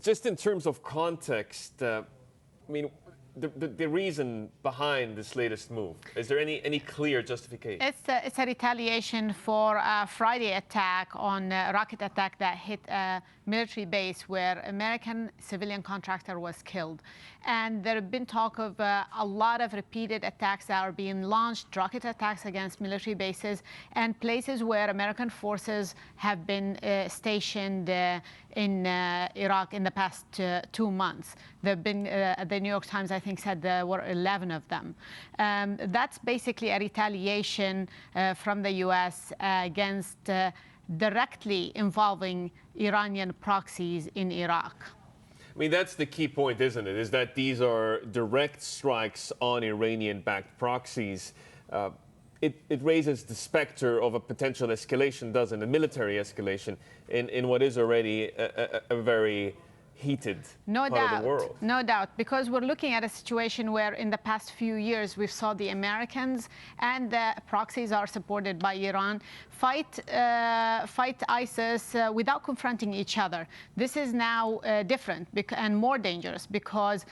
Just in terms of context, I mean, the reason behind this latest move, is there any clear justification? It's a retaliation for a Friday attack on a rocket attack that hit a military base where American civilian contractor was killed. And there have been talk of a lot of repeated attacks that are being launched, rocket attacks against military bases and places where American forces have been stationed in Iraq in the past 2 months. There have been, the New York Times, I think, said there were 11 of them. That's basically a retaliation from the U.S. Against directly involving Iranian proxies in Iraq. I mean, that's the key point, isn't it? Is that these are direct strikes on Iranian-backed proxies. It raises the specter of a potential escalation, doesn't it? A military escalation in what is already a very heated part of the world. No doubt, because we're looking at a situation where in the past few years we saw the Americans and the proxies are supported by Iran fight ISIS without confronting each other. This is now different and more dangerous because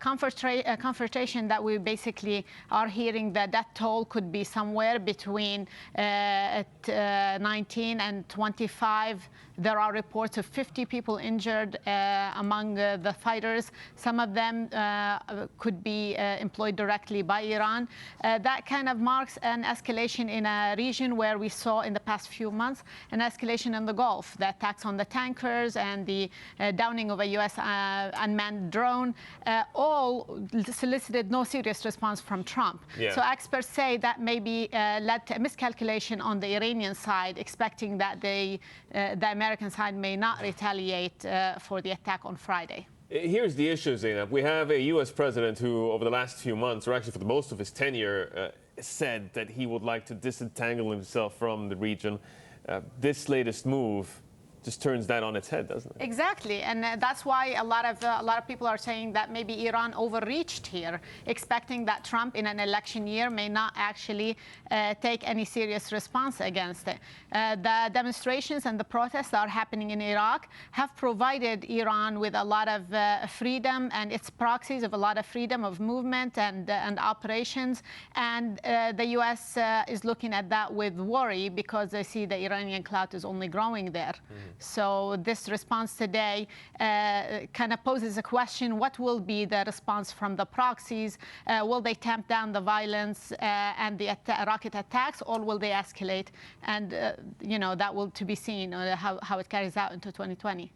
confrontation that we basically are hearing, the death toll could be somewhere between 19 and 25. There are reports of 50 people injured among the fighters. Some of them could be employed directly by Iran. That kind of marks an escalation in a region where we saw in the past few months an escalation in the Gulf. The attacks on the tankers and the downing of a U.S. unmanned drone all solicited no serious response from Trump. Yeah. So experts say that maybe led to a miscalculation on the Iranian side, expecting that the American side may not retaliate for the attack on Friday. Here's the issue, Zainab. We have a U.S. president who, over the last few months, or actually for the most of his tenure, said that he would like to disentangle himself from the region. This latest move just turns that on its head, doesn't it? Exactly, and that's why a lot of people are saying that maybe Iran overreached here, expecting that Trump in an election year may not actually take any serious response against it. The demonstrations and the protests that are happening in Iraq have provided Iran with a lot of freedom and its proxies of a lot of freedom of movement and operations, and the U.S. Is looking at that with worry because they see the Iranian clout is only growing there. Mm-hmm. So this response today kind of poses a question: what will be the response from the proxies? Will they tamp down the violence and the rocket attacks, or will they escalate? And you know, that will to be seen how it carries out into 2020.